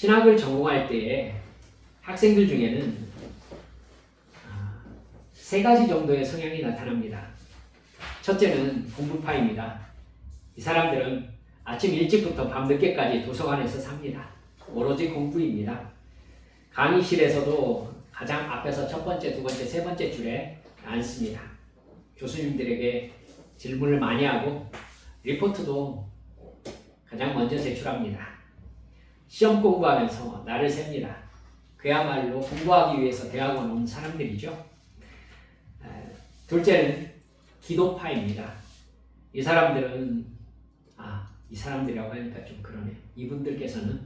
신학을 전공할 때에 학생들 중에는 세 가지 정도의 성향이 나타납니다. 첫째는 공부파입니다. 이 사람들은 아침 일찍부터 밤늦게까지 도서관에서 삽니다. 오로지 공부입니다. 강의실에서도 가장 앞에서 첫 번째, 두 번째, 세 번째 줄에 앉습니다. 교수님들에게 질문을 많이 하고 리포트도 가장 먼저 제출합니다. 시험 공부하면서 날을 셉니다. 그야말로 공부하기 위해서 대학원 온 사람들이죠. 둘째는 기도파입니다. 이 사람들은 이 사람들이라고 하니까 좀 그러네. 이분들께서는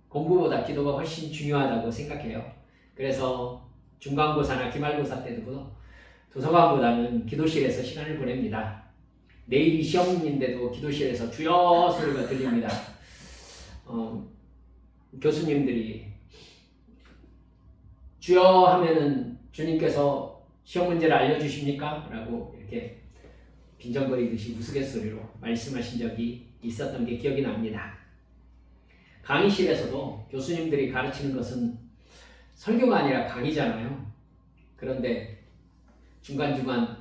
공부보다 기도가 훨씬 중요하다고 생각해요. 그래서 중간고사나 기말고사 때도 도서관보다는 기도실에서 시간을 보냅니다. 내일이 시험인데도 기도실에서 주여 소리가 들립니다. 교수님들이 주여 하면은 주님께서 시험 문제를 알려주십니까? 라고 이렇게 빈정거리듯이 우스갯소리로 말씀하신 적이 있었던 게 기억이 납니다. 강의실에서도 교수님들이 가르치는 것은 설교가 아니라 강의잖아요. 그런데 중간중간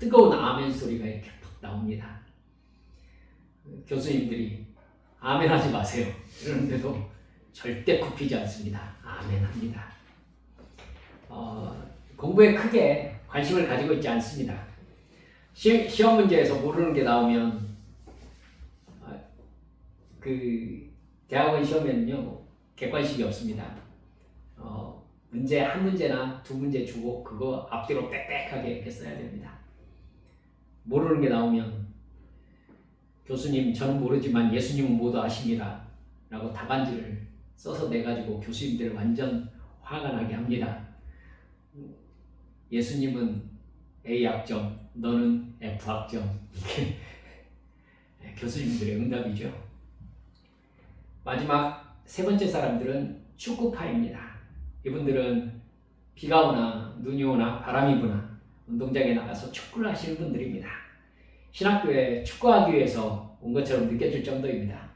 뜨거운 아멘 소리가 이렇게 팍 나옵니다. 교수님들이 아멘 하지 마세요. 그러는데도 절대 굽히지 않습니다. 아멘 합니다. 공부에 크게 관심을 가지고 있지 않습니다. 시험 문제에서 모르는 게 나오면 그 대학원 시험에는요 객관식이 없습니다. 문제 한 문제나 두 문제 주고 그거 앞뒤로 빽빽하게 이렇게 써야 됩니다. 모르는 게 나오면 교수님 저는 모르지만 예수님은 모두 아십니다 라고 답안지를 써서 내가지고 교수님들을 완전 화가 나게 합니다. 예수님은 A학점, 너는 F학점. 이게 교수님들의 응답이죠. 마지막 세 번째 사람들은 축구파입니다. 이분들은 비가 오나 눈이 오나 바람이 부나 운동장에 나가서 축구를 하시는 분들입니다. 신학교에 축구하기 위해서 온 것처럼 느껴질 정도입니다.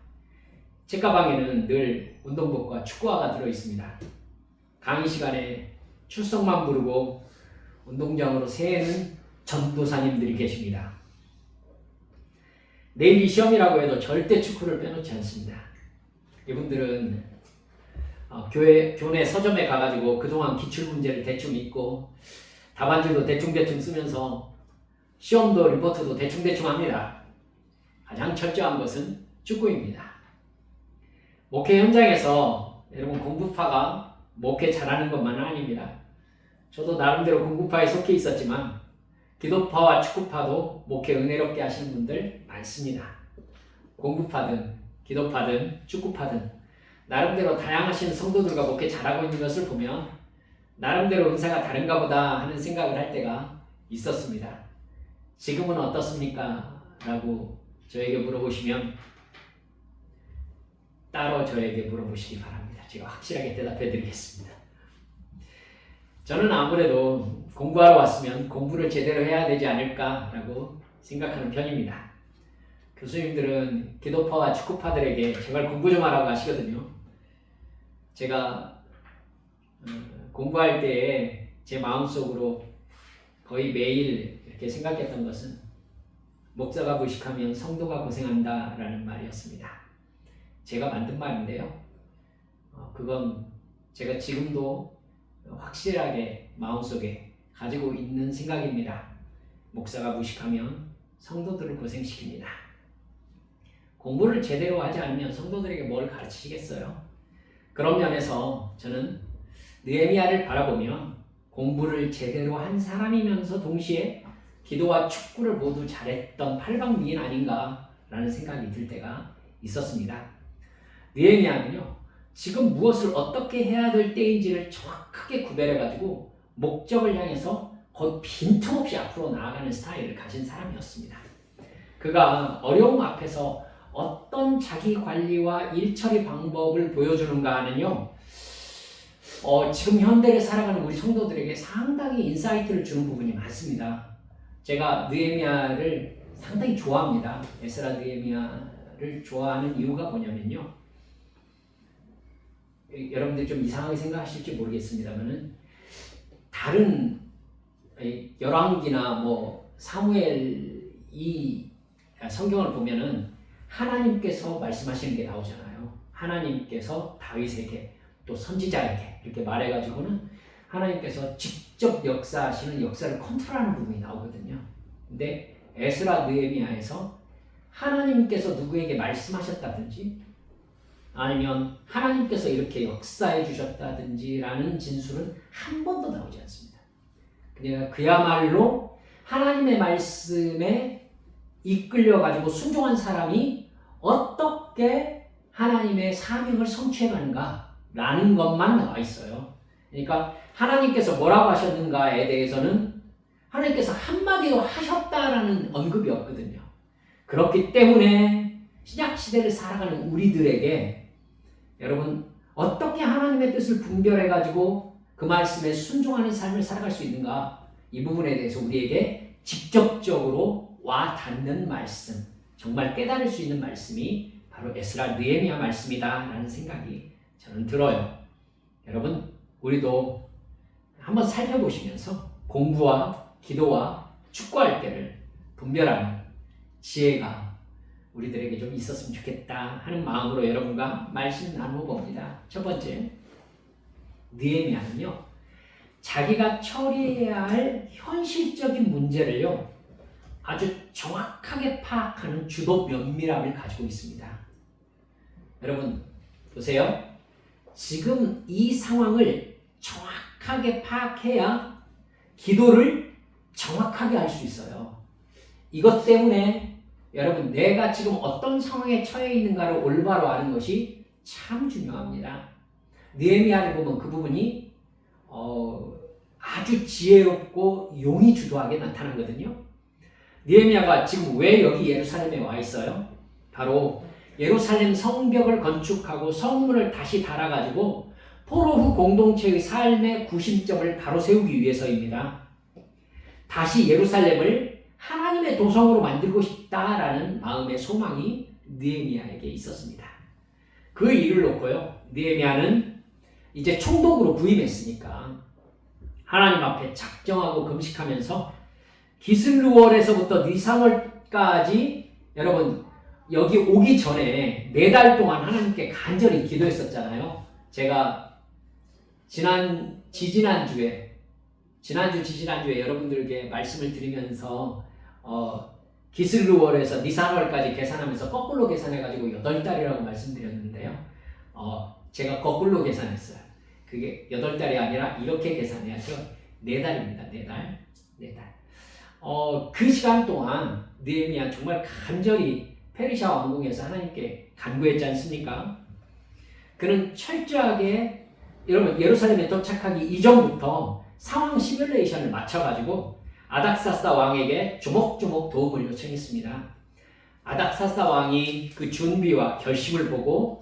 책가방에는 늘 운동복과 축구화가 들어있습니다. 강의 시간에 출석만 부르고 운동장으로 새는 전도사님들이 계십니다. 내일이 시험이라고 해도 절대 축구를 빼놓지 않습니다. 이분들은 교내 서점에 가가지고 그동안 기출문제를 대충 읽고 답안지도 대충대충 쓰면서 시험도 리포트도 대충대충 합니다. 가장 철저한 것은 축구입니다. 목회 현장에서 여러분 공부파가 목회 잘하는 것만은 아닙니다. 저도 나름대로 공부파에 속해 있었지만 기도파와 축구파도 목회 은혜롭게 하시는 분들 많습니다. 공부파든 기도파든 축구파든 나름대로 다양하신 성도들과 목회 잘하고 있는 것을 보면 나름대로 은사가 다른가 보다 하는 생각을 할 때가 있었습니다. 지금은 어떻습니까? 라고 저에게 물어보시면 따로 저에게 물어보시기 바랍니다. 제가 확실하게 대답해 드리겠습니다. 저는 아무래도 공부하러 왔으면 공부를 제대로 해야 되지 않을까라고 생각하는 편입니다. 교수님들은 기도파와 축구파들에게 제발 공부 좀 하라고 하시거든요. 제가 공부할 때에 제 마음속으로 거의 매일 이렇게 생각했던 것은 목사가 무식하면 성도가 고생한다 라는 말이었습니다. 제가 만든 말인데요. 그건 제가 지금도 확실하게 마음속에 가지고 있는 생각입니다. 목사가 무식하면 성도들을 고생시킵니다. 공부를 제대로 하지 않으면 성도들에게 뭘 가르치시겠어요? 그런 면에서 저는 느헤미야를 바라보면 공부를 제대로 한 사람이면서 동시에 기도와 축구를 모두 잘했던 팔방미인 아닌가라는 생각이 들 때가 있었습니다. 느헤미야는요, 지금 무엇을 어떻게 해야 될 때인지를 정확하게 구별해가지고 목적을 향해서 거의 빈틈없이 앞으로 나아가는 스타일을 가진 사람이었습니다. 그가 어려움 앞에서 어떤 자기 관리와 일처리 방법을 보여주는가 하는요, 지금 현대를 살아가는 우리 성도들에게 상당히 인사이트를 주는 부분이 많습니다. 제가 느헤미야를 상당히 좋아합니다. 에스라 느헤미야를 좋아하는 이유가 뭐냐면요, 여러분들이 좀 이상하게 생각하실지 모르겠습니다만은 다른 열왕기나 뭐 사무엘 이 성경을 보면은 하나님께서 말씀하시는 게 나오잖아요. 하나님께서 다윗에게 또 선지자에게 이렇게 말해가지고는 하나님께서 직접 역사하시는 역사를 컨트롤하는 부분이 나오거든요. 근데 에스라 느헤미야에서 하나님께서 누구에게 말씀하셨다든지 아니면 하나님께서 이렇게 역사해 주셨다든지라는 진술은 한 번도 나오지 않습니다. 그러니까 그야말로 하나님의 말씀에 이끌려가지고 순종한 사람이 어떻게 하나님의 사명을 성취해가는가라는 것만 나와 있어요. 그러니까 하나님께서 뭐라고 하셨는가에 대해서는 하나님께서 한마디도 하셨다라는 언급이 없거든요. 그렇기 때문에 신약시대를 살아가는 우리들에게 여러분 어떻게 하나님의 뜻을 분별해가지고 그 말씀에 순종하는 삶을 살아갈 수 있는가, 이 부분에 대해서 우리에게 직접적으로 와 닿는 말씀, 정말 깨달을 수 있는 말씀이 바로 에스라 느헤미야 말씀이다라는 생각이 저는 들어요. 여러분 우리도 한번 살펴보시면서 공부와 기도와 축구할 때를 분별하는 지혜가 우리들에게 좀 있었으면 좋겠다 하는 마음으로 여러분과 말씀 나눠봅니다. 첫 번째, 느헤미야는요, 자기가 처리해야 할 현실적인 문제를요 아주 정확하게 파악하는 주도 면밀함을 가지고 있습니다. 여러분 보세요. 지금 이 상황을 정확하게 파악해야 기도를 정확하게 할 수 있어요. 이것 때문에 여러분 내가 지금 어떤 상황에 처해 있는가를 올바로 아는 것이 참 중요합니다. 느헤미야를 보면 그 부분이 아주 지혜롭고 용이 주도하게 나타나거든요. 느헤미야가 지금 왜 여기 예루살렘에 와 있어요? 바로 예루살렘 성벽을 건축하고 성문을 다시 달아가지고 포로 후 공동체의 삶의 구심점을 바로 세우기 위해서입니다. 다시 예루살렘을 하나님의 도성으로 만들고 싶다라는 마음의 소망이 느헤미야에게 있었습니다. 그 일을 놓고요, 느헤미야는 이제 총독으로 부임했으니까 하나님 앞에 작정하고 금식하면서 기슬루월에서부터 니사월까지 여러분 여기 오기 전에 4달 동안 하나님께 간절히 기도했었잖아요. 제가 지지난주에 여러분들에게 말씀을 드리면서 기슬루월에서 니산월까지 계산하면서 거꾸로 계산해가지고 8달이라고 말씀드렸는데요. 제가 거꾸로 계산했어요. 그게 8달이 아니라 이렇게 계산해야죠. 4달입니다. 4달. 그 시간 동안 느헤미야 정말 간절히 페르시아 왕궁에서 하나님께 간구했지 않습니까? 그는 철저하게 여러분 예루살렘에 도착하기 이전부터 상황 시뮬레이션을 맞춰가지고 아닥사스다 왕에게 조목조목 도움을 요청했습니다. 아닥사스다 왕이 그 준비와 결심을 보고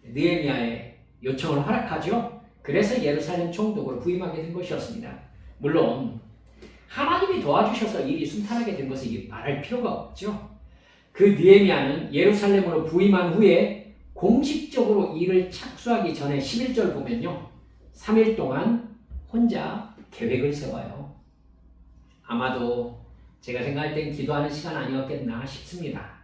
느헤미야의 요청을 허락하죠. 그래서 예루살렘 총독으로 부임하게 된 것이었습니다. 물론 하나님이 도와주셔서 일이 순탄하게 된 것을 말할 필요가 없죠. 그 느헤미야는 예루살렘으로 부임한 후에 공식적으로 일을 착수하기 전에 11절 보면요, 3일 동안 혼자 계획을 세워요. 아마도 제가 생각할 땐 기도하는 시간 아니었겠나 싶습니다.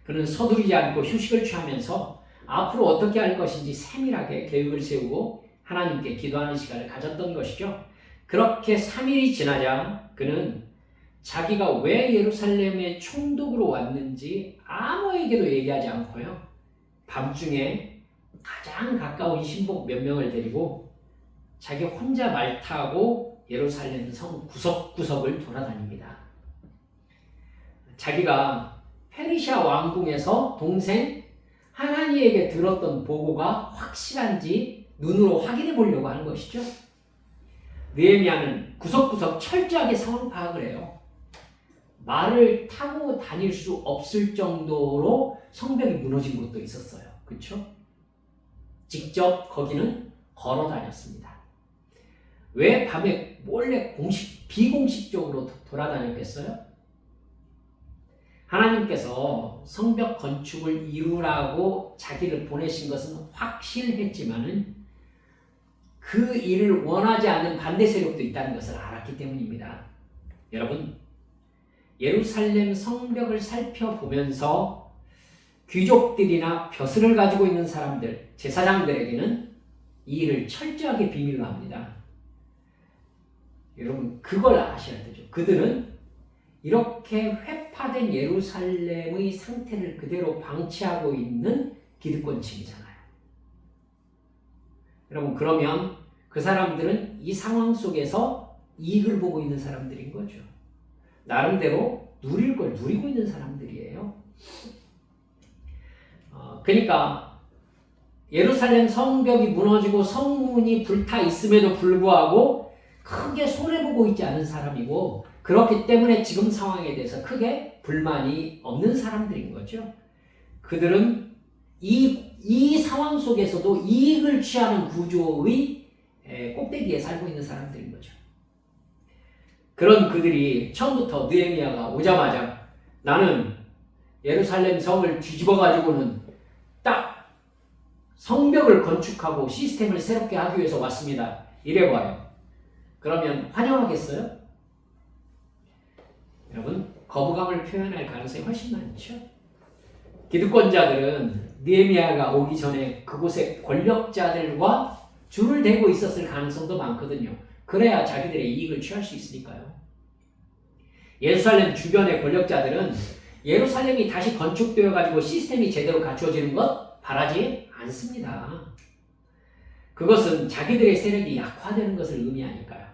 그는 서두르지 않고 휴식을 취하면서 앞으로 어떻게 할 것인지 세밀하게 계획을 세우고 하나님께 기도하는 시간을 가졌던 것이죠. 그렇게 3일이 지나자 그는 자기가 왜 예루살렘에 총독으로 왔는지 아무에게도 얘기하지 않고요, 밤중에 가장 가까운 신복 몇 명을 데리고 자기 혼자 말 타고 예루살렘 성 구석구석을 돌아다닙니다. 자기가 페르시아 왕궁에서 동생 하나니에게 들었던 보고가 확실한지 눈으로 확인해 보려고 하는 것이죠. 느헤미야는 구석구석 철저하게 상황 파악을 해요. 말을 타고 다닐 수 없을 정도로 성벽이 무너진 곳도 있었어요. 그렇죠? 직접 거기는 걸어 다녔습니다. 왜 밤에 몰래 비공식적으로 돌아다녔겠어요? 하나님께서 성벽 건축을 이루라고 자기를 보내신 것은 확실했지만은 그 일을 원하지 않는 반대 세력도 있다는 것을 알았기 때문입니다. 여러분, 예루살렘 성벽을 살펴보면서 귀족들이나 벼슬을 가지고 있는 사람들, 제사장들에게는 이 일을 철저하게 비밀로 합니다. 여러분, 그걸 아셔야 되죠. 그들은 이렇게 회파된 예루살렘의 상태를 그대로 방치하고 있는 기득권층이잖아요. 여러분, 그러면 그 사람들은 이 상황 속에서 이익을 보고 있는 사람들인 거죠. 나름대로 누릴 걸 누리고 있는 사람들이에요. 그러니까 예루살렘 성벽이 무너지고 성문이 불타 있음에도 불구하고 크게 손해보고 있지 않은 사람이고, 그렇기 때문에 지금 상황에 대해서 크게 불만이 없는 사람들인 거죠. 그들은 이 상황 속에서도 이익을 취하는 구조의 꼭대기에 살고 있는 사람들인 거죠. 그런 그들이 처음부터 느헤미야가 오자마자 나는 예루살렘 성을 뒤집어 가지고는 딱 성벽을 건축하고 시스템을 새롭게 하기 위해서 왔습니다. 이래봐요. 그러면 환영하겠어요? 여러분, 거부감을 표현할 가능성이 훨씬 많죠. 기득권자들은 느헤미야가 오기 전에 그곳에 권력자들과 줄을 대고 있었을 가능성도 많거든요. 그래야 자기들의 이익을 취할 수 있으니까요. 예루살렘 주변의 권력자들은 예루살렘이 다시 건축되어 가지고 시스템이 제대로 갖추어지는 것 바라지 않습니다. 그것은 자기들의 세력이 약화되는 것을 의미하니까요.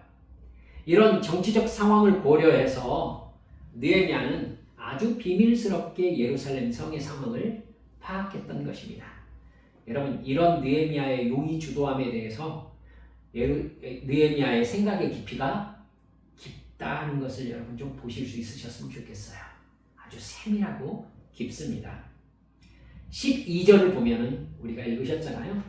이런 정치적 상황을 고려해서 느헤미야는 아주 비밀스럽게 예루살렘 성의 상황을 파악했던 것입니다. 여러분, 이런 느헤미야의 용의 주도함에 대해서 느헤미야의 생각의 깊이가 깊다는 것을 여러분 좀 보실 수 있으셨으면 좋겠어요. 아주 세밀하고 깊습니다. 12절을 보면은 우리가 읽으셨잖아요.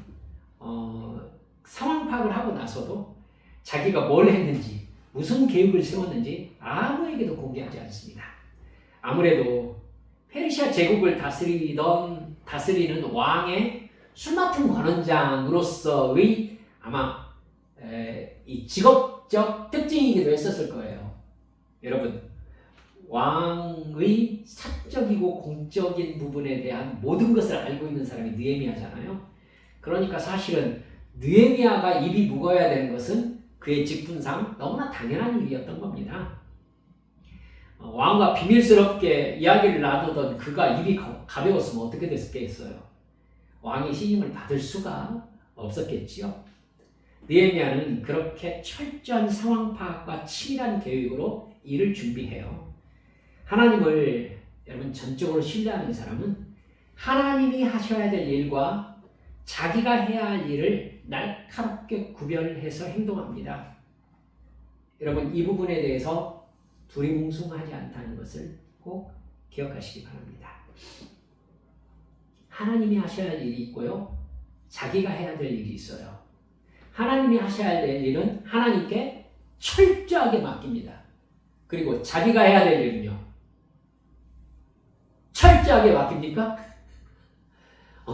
상황 파악을 하고 나서도 자기가 뭘 했는지, 무슨 계획을 세웠는지 아무에게도 공개하지 않습니다. 아무래도 페르시아 제국을 다스리는 왕의 술 맡은 관원장으로서의 아마 이 직업적 특징이기도 했었을 거예요. 여러분, 왕의 사적이고 공적인 부분에 대한 모든 것을 알고 있는 사람이 느헤미야잖아요. 그러니까 사실은 느헤미야가 입이 무거워야 되는 것은 그의 직분상 너무나 당연한 일이었던 겁니다. 왕과 비밀스럽게 이야기를 나누던 그가 입이 가벼웠으면 어떻게 됐겠어요? 왕의 신임을 받을 수가 없었겠지요. 느헤미야는 그렇게 철저한 상황 파악과 치밀한 계획으로 일을 준비해요. 하나님을 여러분 전적으로 신뢰하는 사람은 하나님이 하셔야 될 일과 자기가 해야 할 일을 날카롭게 구별해서 행동합니다. 여러분, 이 부분에 대해서 두리뭉술하지 않다는 것을 꼭 기억하시기 바랍니다. 하나님이 하셔야 할 일이 있고요, 자기가 해야 될 일이 있어요. 하나님이 하셔야 될 일은 하나님께 철저하게 맡깁니다. 그리고 자기가 해야 될 일은요, 철저하게 맡깁니까?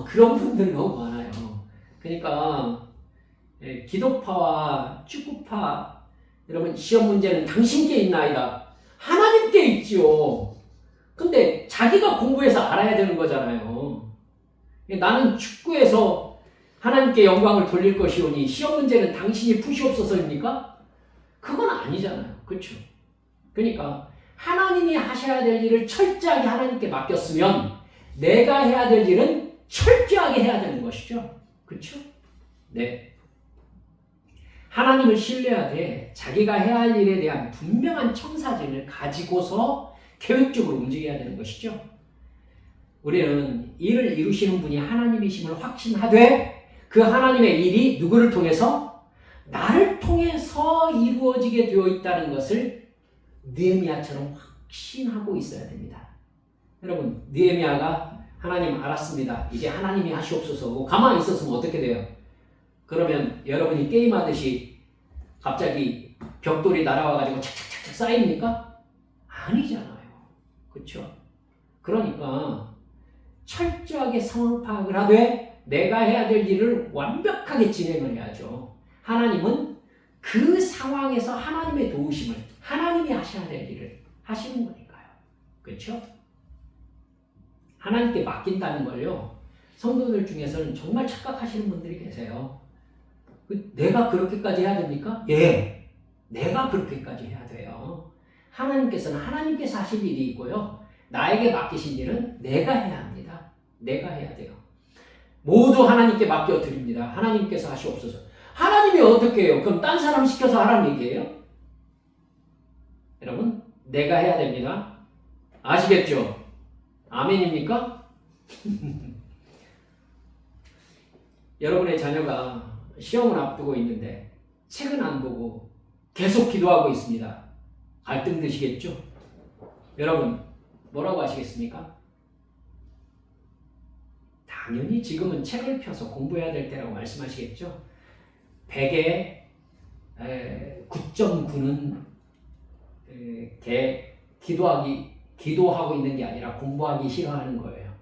그런 분들 너무 많아요. 그러니까 기독파와 축구파, 여러분, 시험 문제는 당신께 있나이다. 하나님께 있지요. 근데 자기가 공부해서 알아야 되는 거잖아요. 나는 축구에서 하나님께 영광을 돌릴 것이오니 시험 문제는 당신이 푸시옵소서입니까? 그건 아니잖아요. 그렇죠? 그러니까 하나님이 하셔야 될 일을 철저하게 하나님께 맡겼으면 내가 해야 될 일은 철저하게 해야 되는 것이죠. 그렇죠? 네. 하나님을 신뢰하되 자기가 해야 할 일에 대한 분명한 청사진을 가지고서 계획적으로 움직여야 되는 것이죠. 우리는 일을 이루시는 분이 하나님이심을 확신하되 그 하나님의 일이 누구를 통해서? 나를 통해서 이루어지게 되어 있다는 것을 느헤미야처럼 확신하고 있어야 됩니다. 여러분, 느헤미야가 하나님 알았습니다. 이제 하나님이 하시옵소서. 가만히 있었으면 어떻게 돼요? 그러면 여러분이 게임하듯이 갑자기 벽돌이 날아와가지고 착착착착 쌓입니까? 아니잖아요. 그렇죠? 그러니까 철저하게 상황 파악을 하되 내가 해야 될 일을 완벽하게 진행을 해야죠. 하나님은 그 상황에서 하나님의 도우심을, 하나님이 하셔야 될 일을 하시는 거니까요. 그렇죠? 하나님께 맡긴다는 걸요, 성도들 중에서는 정말 착각하시는 분들이 계세요. 내가 그렇게까지 해야 됩니까? 예, 내가 그렇게까지 해야 돼요. 하나님께서는 하나님께서 하실 일이 있고요, 나에게 맡기신 일은 내가 해야 합니다. 내가 해야 돼요. 모두 하나님께 맡겨드립니다. 하나님께서 하시옵소서. 하나님이 어떻게 해요? 그럼 딴 사람 시켜서 하라는 얘기예요? 여러분, 내가 해야 됩니다. 아시겠죠? 아멘입니까? 여러분의 자녀가 시험을 앞두고 있는데 책은 안 보고 계속 기도하고 있습니다. 갈등 드시겠죠? 여러분, 뭐라고 하시겠습니까? 당연히 지금은 책을 펴서 공부해야 될 때라고 말씀하시겠죠? 100에 9.9는 기도하고 있는 게 아니라 공부하기 싫어하는 거예요.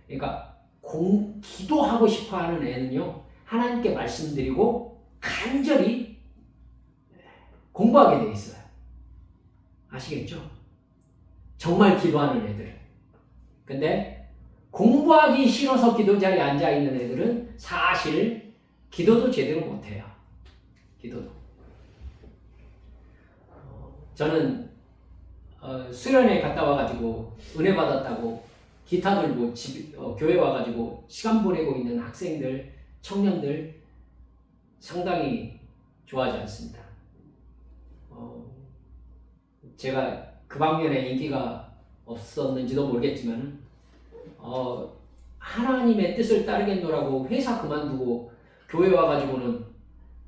그러니까 기도하고 싶어하는 애는요, 하나님께 말씀드리고 간절히 공부하게 돼 있어요. 아시겠죠? 정말 기도하는 애들은. 근데 공부하기 싫어서 기도 자리에 앉아 있는 애들은 사실 기도도 제대로 못해요. 기도도. 저는 수련회 갔다 와가지고 은혜 받았다고 기타 들고 교회 와가지고 시간 보내고 있는 학생들, 청년들 상당히 좋아하지 않습니다. 제가 그 방면에 인기가 없었는지도 모르겠지만 하나님의 뜻을 따르겠노라고 회사 그만두고 교회 와가지고는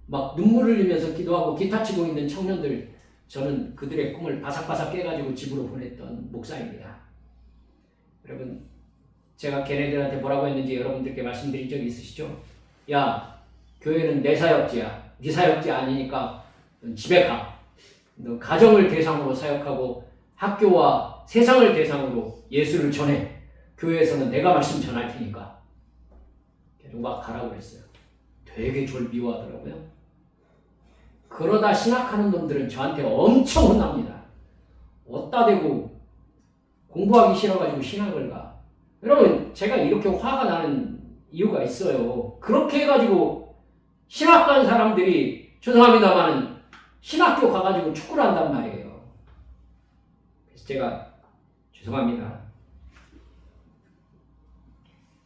막 눈물을 흘리면서 기도하고 기타 치고 있는 청년들, 저는 그들의 꿈을 바삭바삭 깨가지고 집으로 보냈던 목사입니다. 여러분, 제가 걔네들한테 뭐라고 했는지 여러분들께 말씀드린 적이 있으시죠? 야, 교회는 내 사역지야. 네 사역지 아니니까 집에 가. 너 가정을 대상으로 사역하고 학교와 세상을 대상으로 예수를 전해. 교회에서는 내가 말씀 전할 테니까. 계속 막 가라고 그랬어요. 되게 저를 미워하더라고요. 그러다 신학하는 놈들은 저한테 엄청 혼납니다. 어디다 대고 공부하기 싫어가지고 신학을 가. 여러분, 제가 이렇게 화가 나는 이유가 있어요. 그렇게 해가지고 신학 간 사람들이, 죄송합니다만은 신학교 가가지고 축구를 한단 말이에요. 그래서 제가 죄송합니다.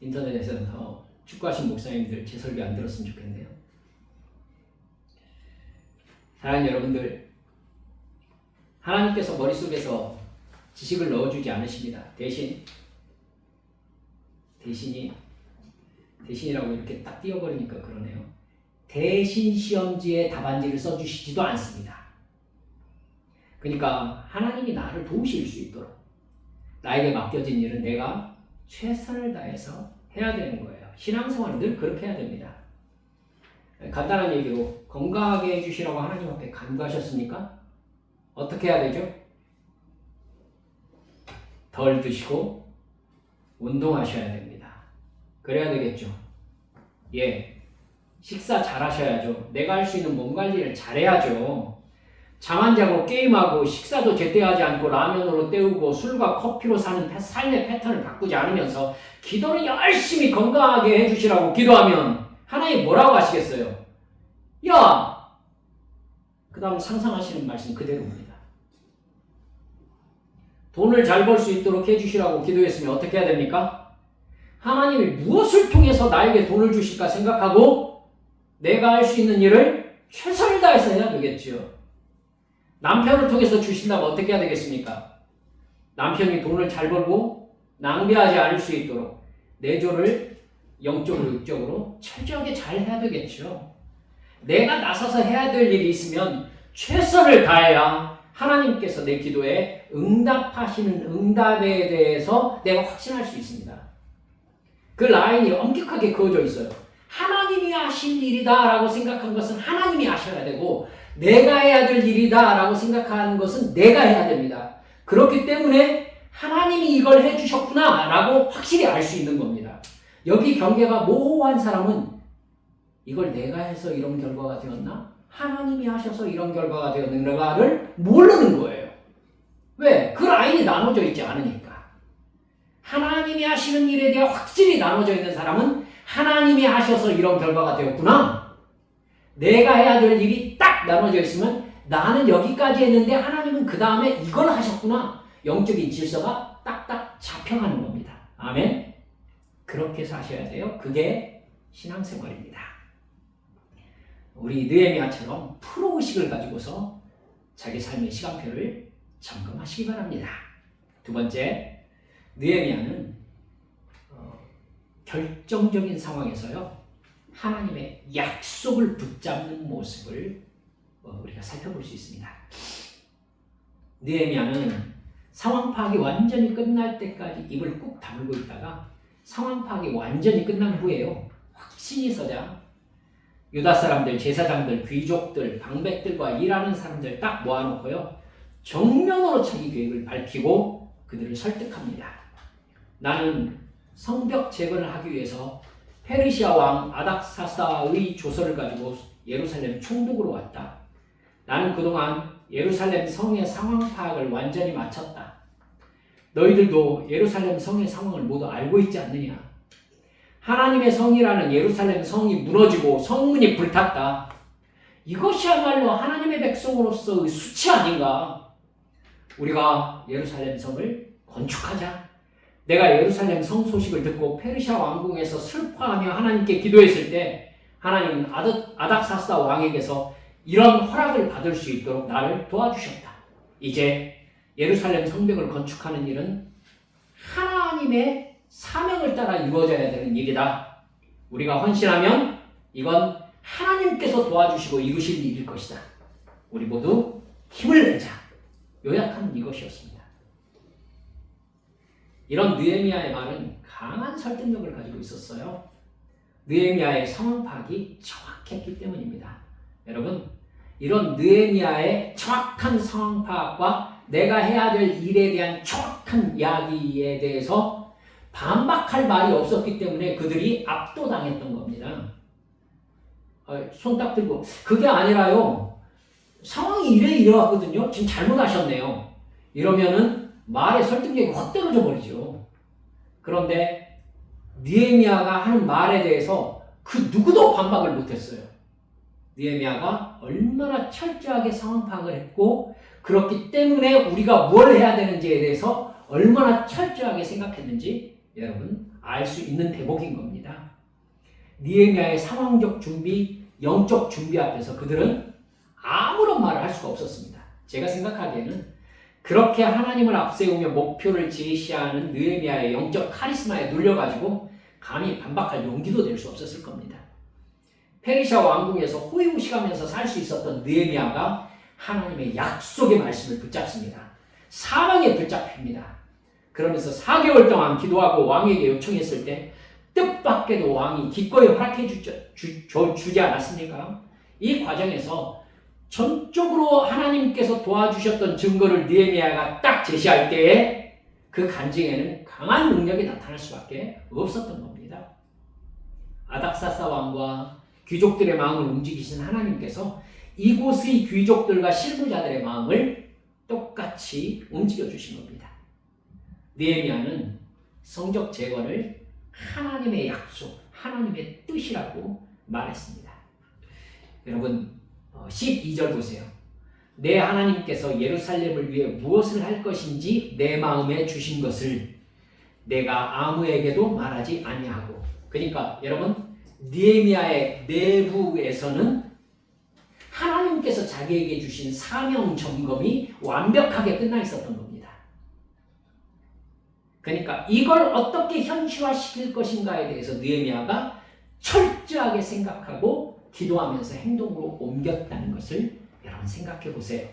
인터넷에서 축구하신 목사님들 제 설교 안 들었으면 좋겠네요. 사랑하는 여러분들, 하나님께서 머릿속에서 지식을 넣어주지 않으십니다. 대신이라고 이렇게 딱 띄워버리니까 그러네요. 대신 시험지에 답안지를 써주시지도 않습니다. 그러니까 하나님이 나를 도우실 수 있도록 나에게 맡겨진 일은 내가 최선을 다해서 해야 되는 거예요. 신앙생활은 늘 그렇게 해야 됩니다. 간단한 얘기로 건강하게 해주시라고 하나님 앞에 간구하셨습니까? 어떻게 해야 되죠? 덜 드시고 운동하셔야 됩니다. 그래야 되겠죠? 예, 식사 잘 하셔야죠. 내가 할 수 있는 몸 관리를 잘해야죠. 잠 안 자고 게임하고 식사도 제때 하지 않고 라면으로 때우고 술과 커피로 사는 삶의 패턴을 바꾸지 않으면서 기도를 열심히 건강하게 해주시라고 기도하면 하나님 뭐라고 하시겠어요? 야! 그 다음 상상하시는 말씀 그대로입니다. 돈을 잘 벌 수 있도록 해주시라고 기도했으면 어떻게 해야 됩니까? 하나님이 무엇을 통해서 나에게 돈을 주실까 생각하고 내가 할 수 있는 일을 최선을 다해서 해야 되겠지요. 남편을 통해서 주신다면 어떻게 해야 되겠습니까? 남편이 돈을 잘 벌고 낭비하지 않을 수 있도록 내조를 영적으로 육적으로 철저하게 잘 해야 되겠죠. 내가 나서서 해야 될 일이 있으면 최선을 다해야 하나님께서 내 기도에 응답하시는 응답에 대해서 내가 확신할 수 있습니다. 그 라인이 엄격하게 그어져 있어요. 하나님이 하신 일이다 라고 생각한 것은 하나님이 하셔야 되고 내가 해야 될 일이다 라고 생각하는 것은 내가 해야 됩니다. 그렇기 때문에 하나님이 이걸 해주셨구나 라고 확실히 알 수 있는 겁니다. 여기 경계가 모호한 사람은 이걸 내가 해서 이런 결과가 되었나? 하나님이 하셔서 이런 결과가 되었는가를 모르는 거예요. 왜? 그 라인이 나눠져 있지 않으니까. 하나님이 하시는 일에 대해 확실히 나눠져 있는 사람은 하나님이 하셔서 이런 결과가 되었구나. 내가 해야 될 일이 딱 나눠져 있으면 나는 여기까지 했는데 하나님은 그 다음에 이걸 하셨구나. 영적인 질서가 딱딱 잡혀가는 겁니다. 아멘. 그렇게 사셔야 돼요. 그게 신앙생활입니다. 우리 느헤미야처럼 프로의식을 가지고서 자기 삶의 시간표를 점검하시기 바랍니다. 두 번째, 느헤미야는 결정적인 상황에서요 하나님의 약속을 붙잡는 모습을 우리가 살펴볼 수 있습니다. 느헤미야는 상황 파악이 완전히 끝날 때까지 입을 꾹 다물고 있다가 상황 파악이 완전히 끝난 후에요 확신이 서자 유다 사람들, 제사장들, 귀족들, 방백들과 일하는 사람들 딱 모아놓고요 정면으로 자기 계획을 밝히고 그들을 설득합니다. 나는 성벽 재건을 하기 위해서 페르시아 왕 아닥사스다의 조서를 가지고 예루살렘 총독으로 왔다. 나는 그동안 예루살렘 성의 상황 파악을 완전히 마쳤다. 너희들도 예루살렘 성의 상황을 모두 알고 있지 않느냐? 하나님의 성이라는 예루살렘 성이 무너지고 성문이 불탔다. 이것이야말로 하나님의 백성으로서의 수치 아닌가? 우리가 예루살렘 성을 건축하자. 내가 예루살렘 성 소식을 듣고 페르시아 왕궁에서 슬퍼하며 하나님께 기도했을 때 하나님은 아닥사스다 왕에게서 이런 허락을 받을 수 있도록 나를 도와주셨다. 이제 예루살렘 성벽을 건축하는 일은 하나님의 사명을 따라 이루어져야 되는 일이다. 우리가 헌신하면 이건 하나님께서 도와주시고 이루실 일일 것이다. 우리 모두 힘을 내자. 요약하는 이것이었습니다. 이런 느헤미야의 말은 강한 설득력을 가지고 있었어요. 느헤미야의 상황 파악이 정확했기 때문입니다. 여러분, 이런 느헤미야의 정확한 상황 파악과 내가 해야 될 일에 대한 정확한 이야기에 대해서 반박할 말이 없었기 때문에 그들이 압도당했던 겁니다. 손 딱 들고 그게 아니라요. 상황이 이래왔거든요. 지금 잘못하셨네요. 이러면은 말의 설득력이 확 떨어져 버리죠. 그런데 느헤미야가 하는 말에 대해서 그 누구도 반박을 못했어요. 느헤미야가 얼마나 철저하게 상황 파악을 했고 그렇기 때문에 우리가 뭘 해야 되는지에 대해서 얼마나 철저하게 생각했는지 여러분 알 수 있는 대목인 겁니다. 느헤미야의 상황적 준비, 영적 준비 앞에서 그들은 아무런 말을 할 수가 없었습니다. 제가 생각하기에는 그렇게 하나님을 앞세우며 목표를 제시하는 느헤미야의 영적 카리스마에 눌려가지고 감히 반박할 용기도 낼 수 없었을 겁니다. 페르시아 왕궁에서 호의무식하면서 살 수 있었던 느헤미야가 하나님의 약속의 말씀을 붙잡습니다. 사망에 붙잡힙니다. 그러면서 4개월 동안 기도하고 왕에게 요청했을 때 뜻밖에도 왕이 기꺼이 허락해 주지 않았습니까? 이 과정에서 전적으로 하나님께서 도와주셨던 증거를 느헤미야가 딱 제시할 때에 그 간증에는 강한 능력이 나타날 수밖에 없었던 겁니다. 아닥사스다 왕과 귀족들의 마음을 움직이신 하나님께서 이곳의 귀족들과 실무자들의 마음을 똑같이 움직여 주신 겁니다. 느헤미야는 성적 재건을 하나님의 약속, 하나님의 뜻이라고 말했습니다. 여러분 12절 보세요. 내 하나님께서 예루살렘을 위해 무엇을 할 것인지 내 마음에 주신 것을 내가 아무에게도 말하지 아니하고. 그러니까 여러분 느헤미야의 내부에서는 하나님께서 자기에게 주신 사명 점검이 완벽하게 끝나 있었던 겁니다. 그러니까 이걸 어떻게 현실화시킬 것인가에 대해서 느헤미야가 철저하게 생각하고 기도하면서 행동으로 옮겼다는 것을 여러분 생각해 보세요.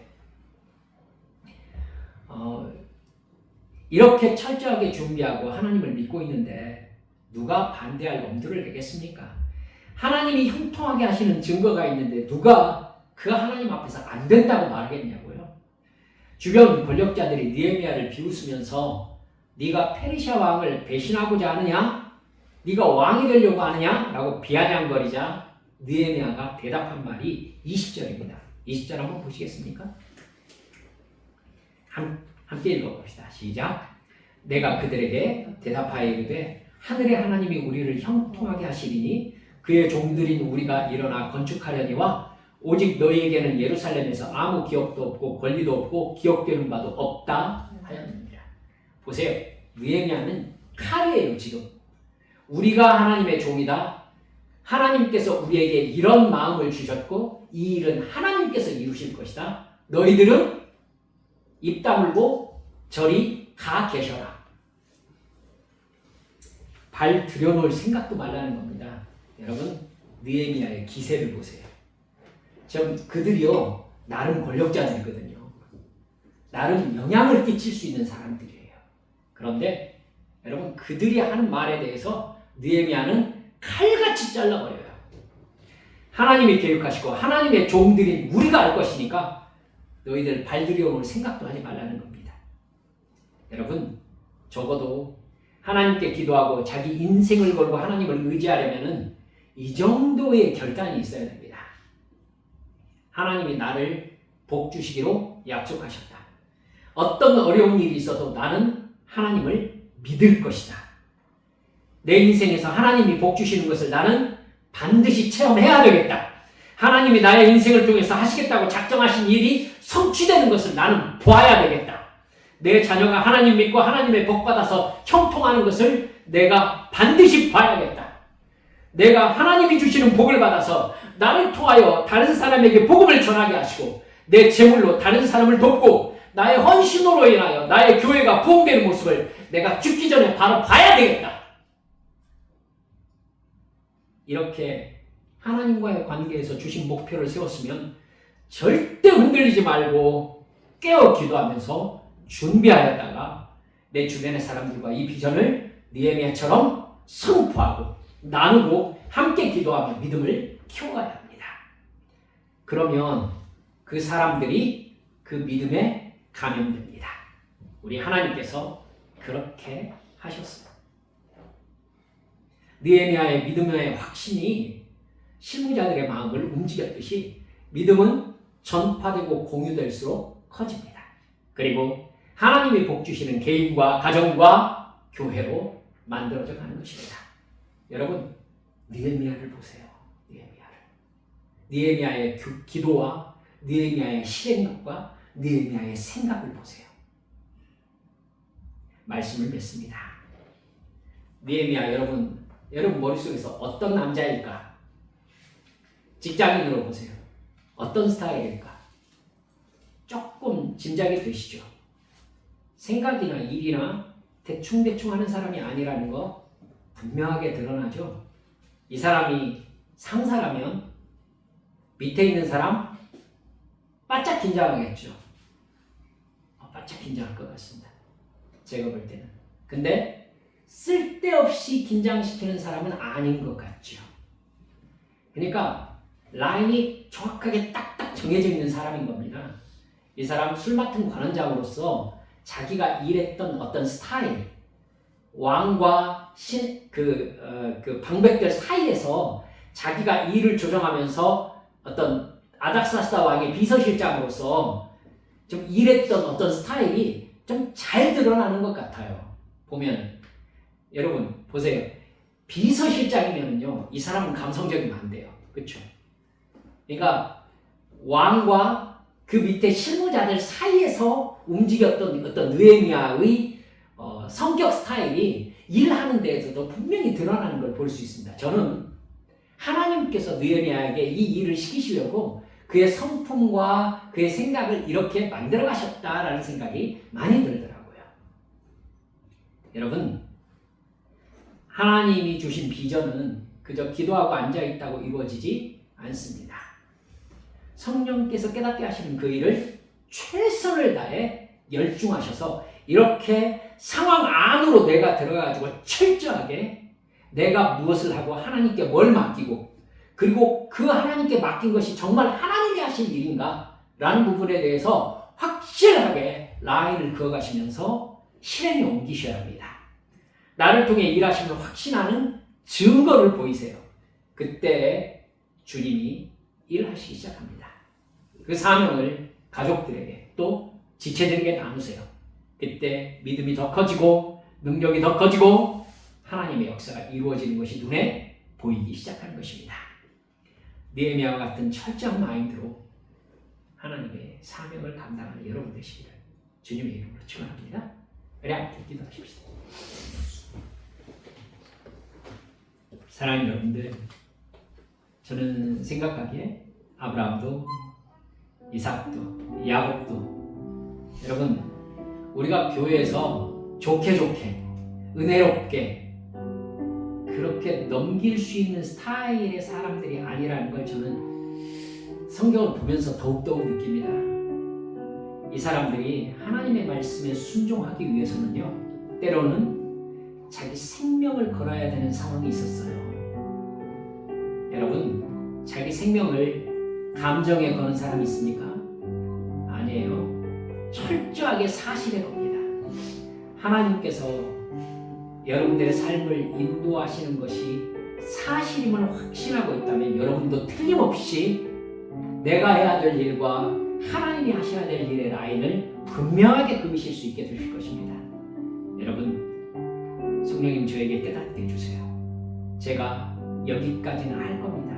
이렇게 철저하게 준비하고 하나님을 믿고 있는데 누가 반대할 엄두를 내겠습니까? 하나님이 형통하게 하시는 증거가 있는데 누가 그 하나님 앞에서 안 된다고 말하겠냐고요? 주변 권력자들이 느헤미야를 비웃으면서 네가 페르시아 왕을 배신하고자 하느냐? 네가 왕이 되려고 하느냐? 라고 비아냥거리자 느헤미야가 대답한 말이 20절입니다. 20절 한번 보시겠습니까? 함께 읽어봅시다. 시작. 내가 그들에게 대답하여 이르되 하늘의 하나님이 우리를 형통하게 하시리니 그의 종들인 우리가 일어나 건축하려니와 오직 너희에게는 예루살렘에서 아무 기업도 없고 권리도 없고 기억되는 바도 없다 하였느니라. 보세요. 느헤미야는 칼이에요. 지금 우리가 하나님의 종이다. 하나님께서 우리에게 이런 마음을 주셨고 이 일은 하나님께서 이루실 것이다. 너희들은 입 다물고 저리 가 계셔라. 발 들여놓을 생각도 말라는 겁니다. 여러분, 느헤미야의 기세를 보세요. 지금 그들이요, 나름 권력자들이거든요. 나름 영향을 끼칠 수 있는 사람들이에요. 그런데 여러분, 그들이 하는 말에 대해서 느헤미야는 칼같이 잘라버려요. 하나님이 계획하시고 하나님의 종들인 우리가 알 것이니까 너희들 발 들여놓을 생각도 하지 말라는 겁니다. 여러분, 적어도 하나님께 기도하고 자기 인생을 걸고 하나님을 의지하려면은 이 정도의 결단이 있어야 됩니다. 하나님이 나를 복 주시기로 약속하셨다. 어떤 어려운 일이 있어도 나는 하나님을 믿을 것이다. 내 인생에서 하나님이 복 주시는 것을 나는 반드시 체험해야 되겠다. 하나님이 나의 인생을 통해서 하시겠다고 작정하신 일이 성취되는 것을 나는 보아야 되겠다. 내 자녀가 하나님 믿고 하나님의 복 받아서 형통하는 것을 내가 반드시 봐야겠다. 내가 하나님이 주시는 복을 받아서 나를 통하여 다른 사람에게 복음을 전하게 하시고 내 재물로 다른 사람을 돕고 나의 헌신으로 인하여 나의 교회가 부흥되는 모습을 내가 죽기 전에 바로 봐야 되겠다. 이렇게 하나님과의 관계에서 주신 목표를 세웠으면 절대 흔들리지 말고 깨어 기도하면서 준비하였다가 내 주변의 사람들과 이 비전을 느헤미야처럼 선포하고 나누고 함께 기도하며 믿음을 키워가야 합니다. 그러면 그 사람들이 그 믿음에 감염됩니다. 우리 하나님께서 그렇게 하셨어요. 느헤미야의 믿음의 확신이 실무자들의 마음을 움직였듯이 믿음은 전파되고 공유될수록 커집니다. 그리고 하나님이 복 주시는 개인과 가정과 교회로 만들어져 가는 것입니다. 여러분, 느헤미야를 보세요. 느헤미야의 기도와 느헤미야의 실행력과 느헤미야의 생각을 보세요. 말씀을 맺습니다. 느헤미야, 여러분 머릿속에서 어떤 남자일까? 직장인으로 보세요. 어떤 스타일일까? 조금 짐작이 되시죠? 생각이나 일이나 대충대충 하는 사람이 아니라는 거 분명하게 드러나죠? 이 사람이 상사라면 밑에 있는 사람 바짝 긴장하겠죠? 바짝 긴장할 것 같습니다. 제가 볼 때는. 근데 쓸데없이 긴장시키는 사람은 아닌 것 같죠. 그러니까 라인이 정확하게 딱딱 정해져 있는 사람인 겁니다. 이 사람 술 맡은 관원장으로서 자기가 일했던 어떤 스타일, 왕과 그 방백들 사이에서 자기가 일을 조정하면서 어떤 아닥사스다 왕의 비서실장으로서 좀 일했던 어떤 스타일이 좀 잘 드러나는 것 같아요. 보면 여러분 보세요. 비서실장이면요, 이 사람은 감성적이면 안 돼요. 그렇죠? 그러니까 왕과 그 밑에 실무자들 사이에서 움직였던 어떤 느헤미야의 성격 스타일이 일하는 데에서도 분명히 드러나는 걸 볼 수 있습니다. 저는 하나님께서 느헤미야에게 이 일을 시키시려고 그의 성품과 그의 생각을 이렇게 만들어 가셨다라는 생각이 많이 들더라고요. 여러분, 하나님이 주신 비전은 그저 기도하고 앉아있다고 이루어지지 않습니다. 성령께서 깨닫게 하시는 그 일을 최선을 다해 열중하셔서 이렇게 상황 안으로 내가 들어가가지고 철저하게 내가 무엇을 하고 하나님께 뭘 맡기고 그리고 그 하나님께 맡긴 것이 정말 하나님이 하실 일인가 라는 부분에 대해서 확실하게 라인을 그어가시면서 실행에 옮기셔야 합니다. 나를 통해 일하심을 확신하는 증거를 보이세요. 그때 주님이 일하시기 시작합니다. 그 사명을 가족들에게 또 지체들에게 나누세요. 그때 믿음이 더 커지고 능력이 더 커지고 하나님의 역사가 이루어지는 것이 눈에 보이기 시작하는 것입니다. 느헤미야와 같은 철저한 마인드로 하나님의 사명을 감당하는 여러분 되시기를 주님의 이름으로 축원합니다. 우리 함께 기도하십시다. 사랑하는 여러분들, 저는 생각하기에 아브라함도 이삭도 야곱도 여러분 우리가 교회에서 좋게 은혜롭게 그렇게 넘길 수 있는 스타일의 사람들이 아니라는 걸 저는 성경을 보면서 더욱더욱 느낍니다. 이 사람들이 하나님의 말씀에 순종하기 위해서는요, 때로는 자기 생명을 걸어야 되는 상황이 있었어요. 여러분, 자기 생명을 감정에 거는 사람이 있습니까? 아니에요. 철저하게 사실에 겁니다. 하나님께서 여러분들의 삶을 인도하시는 것이 사실임을 확신하고 있다면 여러분도 틀림없이 내가 해야 될 일과 하나님이 하셔야 될 일의 라인을 분명하게 그으실 수 있게 되실 것입니다. 여러분, 성령님 저에게 깨닫게 해주세요. 제가 여기까지는 할 겁니다.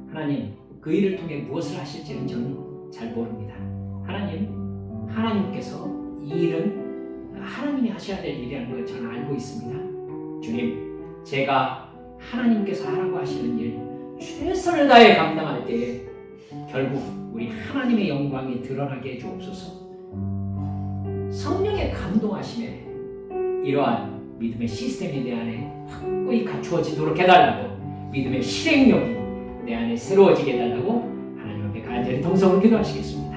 하나님, 그 일을 통해 무엇을 하실지는 저는 잘 모릅니다. 하나님께서 이 일은 하나님이 하셔야 될 일이라는 걸 저는 알고 있습니다. 주님, 제가 하나님께서 하라고 하시는 일 최선을 다해 감당할 때에 결국 우리 하나님의 영광이 드러나게 해주옵소서. 성령의 감동하심에 이러한 믿음의 시스템이 내 안에 확고히 갖추어지도록 해달라고, 믿음의 실행력이 내 안에 새로워지게 해달라고 하나님 앞에 간절히 동성으로 기도하시겠습니다.